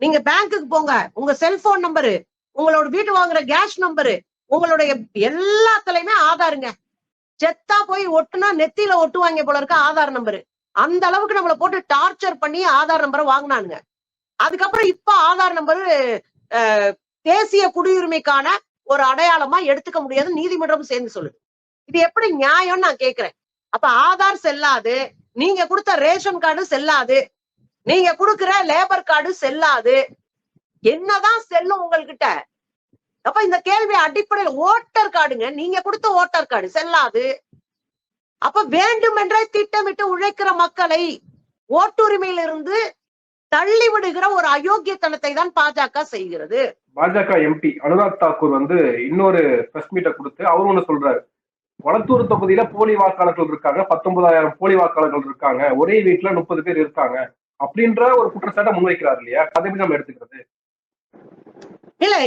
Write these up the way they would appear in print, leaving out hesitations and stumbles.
நீங்க பேங்க்குக்கு போங்க, உங்க செல்போன் நம்பரு, உங்களோட வீட்டு வாங்குற கேஸ் நம்பரு, உங்களுடைய எல்லாத்துலயுமே ஆதாருங்க. செத்தா போய் ஒட்டுனா நெத்தியில ஒட்டுவாங்க போல இருக்க ஆதார் நம்பரு. அந்த அளவுக்கு நம்மளை போட்டு டார்ச்சர் பண்ணி ஆதார் நம்பரை வாங்கினானுங்க. அதுக்கப்புறம் இப்ப ஆதார் நம்பரு தேசிய குடியுரிமைக்கான ஒரு அடையாளமா எடுத்துக்க முடியாது, நீதிமன்றம் சேர்ந்து சொல்லுது. இது எப்படி நியாயம்னு நான் கேக்குறேன். அப்ப ஆதார் செல்லாது, நீங்க கொடுத்த ரேஷன் கார்டு செல்லாது, நீங்க கொடுக்கிற லேபர் கார்டு செல்லாது, என்னதான் செல்லும் உங்ககிட்ட? அப்ப இந்த கேள்வி அடிப்படையில் ஓட்டர் கார்டுங்க, நீங்க கொடுத்த ஓட்டர் கார்டு செல்லாது. அப்ப வேண்டுமென்றே திட்டமிட்டு உழைக்கிற மக்களை ஓட்டுரிமையிலிருந்து தள்ளி விடுகிற ஒரு அயோக்கியத்தனத்தை தான் பாஜக செய்கிறது. பாஜக எம்பி அனுராக் தாக்கூர் இன்னொரு பிரஸ் மீட்டை கொடுத்து அவர் ஒண்ணு சொல்றாரு, கொளத்தூர் தொகுதியில போலி வாக்காளர்கள் இருக்காங்க, 19,000 போலி வாக்காளர்கள் இருக்காங்க, ஒரே வீட்டுல 30 பேர் இருக்காங்க அப்படின்ற ஒரு குற்றச்சாட்டை முன்வைக்கிறார் இல்லையா? அதை நம்ம எடுத்துக்கிறது இல்ல.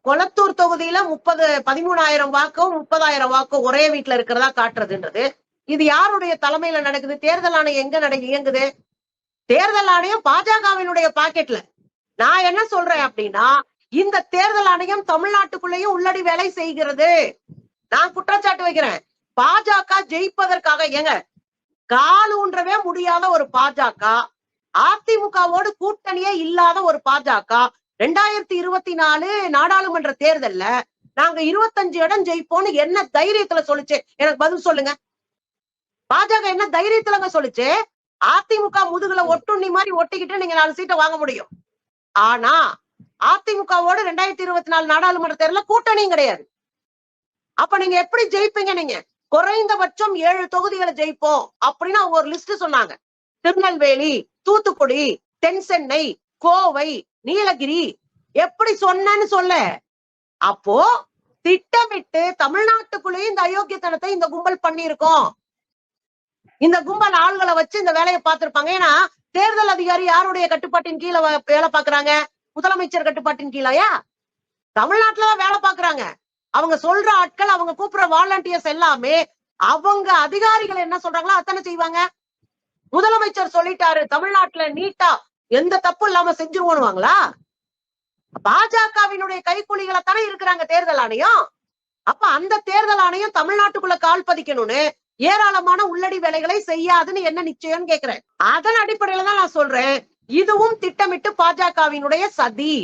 கொளத்தூர் தொகுதியில 13,000 வாக்கும் 30,000 வாக்கும் ஒரே வீட்டுல இருக்கிறதா காட்டுறதுன்றது இது யாருடைய தலைமையில நடக்குது? தேர்தல் ஆணையம் எங்க இயங்குது? தேர்தல் ஆணையம் பாஜகவினுடைய பாக்கெட்ல. நான் என்ன சொல்றேன் அப்படின்னா, இந்த தேர்தல் ஆணையம் தமிழ்நாட்டுக்குள்ளேயும் உள்ளடி வேலை செய்கிறது. நான் குற்றச்சாட்டு வைக்கிறேன். பாஜக ஜெயிப்பதற்காக ஏங்க கால் ஊன்றவே முடியாத ஒரு பாஜக, அதிமுகவோடு கூட்டணியே இல்லாத ஒரு பாஜக 2024 நாடாளுமன்ற தேர்தல்ல நாங்க 25 இடம் ஜெயிப்போம்னு என்ன தைரியத்துல சொல்லுச்சு? எனக்கு பதில் சொல்லுங்க. பாஜக என்ன தைரியத்துலங்க சொல்லுச்சு? அதிமுக முதுகுல ஒட்டுண்ணி மாதிரி ஒட்டிக்கிட்டு நீங்க 4 சீட்டை வாங்க முடியும். ஆனா அதிமுகவோட 2024 நாடாளுமன்ற தேர்தல கூட்டணியும் கிடையாது. அப்ப நீங்க எப்படி ஜெயிப்பீங்க? நீங்க குறைந்தபட்சம் 7 தொகுதிகளை ஜெயிப்போம் அப்படின்னு அவங்க ஒரு லிஸ்ட் சொன்னாங்க. திருநெல்வேலி, தூத்துக்குடி, தென் சென்னை, கோவை, நீலகிரி. எப்படி சொன்னேன்னு சொல்ல. அப்போ திட்டமிட்டு தமிழ்நாட்டுக்குள்ளேயும் இந்த அயோக்கியத்தனத்தை இந்த கும்பல் பண்ணிருக்கோம். இந்த கும்பல் ஆள்களை வச்சு இந்த வேலையை பார்த்திருப்பாங்க. ஏன்னா தேர்தல் அதிகாரி யாருடைய கட்டுப்பாட்டின் கீழே வேலை பாக்குறாங்க? முதலமைச்சர் கட்டுப்பாட்டின் கீழயா? தமிழ்நாட்டுலதான் வேலை பாக்குறாங்க. அவங்க சொல்ற ஆட்கள், அவங்க கூப்பிடுற வாலண்டியர்ஸ் எல்லாமே அவங்க அதிகாரிகள் என்ன சொல்றாங்களோ அத்தனை செய்வாங்க. முதலமைச்சர் சொல்லிட்டாரு தமிழ்நாட்டுல நீட்டா எந்த தப்பு இல்லாம செஞ்சிருவோம்னுவாங்களா? பாஜகவினுடைய கைக்கூலிகளை தானே இருக்கிறாங்க தேர்தல் ஆணையம். அப்ப அந்த தேர்தல் ஆணையம் தமிழ்நாட்டுக்குள்ள கால் பதிக்கணும்னு ஏராளமான உள்ளடி வேலைகளை செய்யாதுன்னு என்ன நிச்சயம்னு கேக்குறேன். அதன் அடிப்படையில தான் நான் சொல்றேன், இதுவும் திட்டமிட்டு பாஜகவினுடைய சதி.